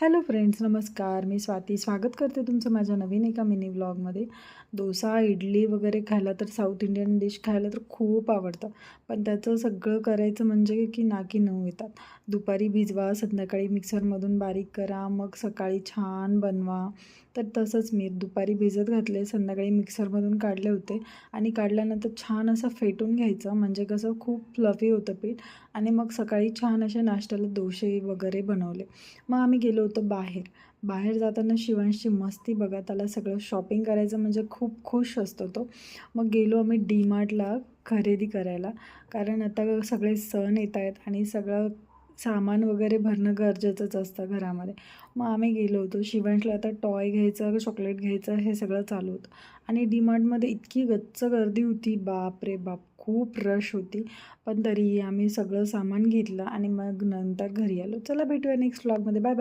Hello friends, नमस्कार. मी स्वाती स्वागत करते तुमचं माझ्या नवीन एका मिनी व्लॉगमध्ये. डोसा, इडली वगैरे खायला तर साऊथ इंडियन डिश खायला तर खूप आवडतं. पण त्याचं सगळं करायचं म्हणजे की नाकी नऊ येतात. दुपारी भिजवा, संध्याकाळी मिक्सरमधून बारीक करा, मग सकाळी छान बनवा. तर तसंच मी दुपारी भिजत घातले, संध्याकाळी मिक्सरमधून काढले होते आणि काढल्यानंतर छान असं फेटून घ्यायचं, म्हणजे कसं खूप फ्लफी होतं पीठ. आणि मग सकाळी छान असे नाश्त्याला डोसे वगैरे बनवले. मग आम्ही गेलो होतो बाहेर. बाहेर जाताना शिवांशची मस्ती बघा, त्याला सगळं शॉपिंग करायचं म्हणजे खूप खुश असतो तो. मग गेलो आम्ही डीमार्टला खरेदी करायला, कारण आता सगळे सण येत आहेत आणि सगळं सामान वगैरे भरणं गरजेचंच असतं घरामध्ये. मग आम्ही गेलो होतो. शिवांशला आता टॉय घ्यायचं, चॉकलेट घ्यायचं, हे सगळं चालू होतं. आणि डीमार्टमध्ये इतकी गच्च गर्दी होती, बाप रे बाप! खूप रश होती. पण तरीही आम्ही सगळं सामान घेतलं आणि मग नंतर घरी आलो. चला भेटूया नेक्स्ट व्लॉगमध्ये. बाय.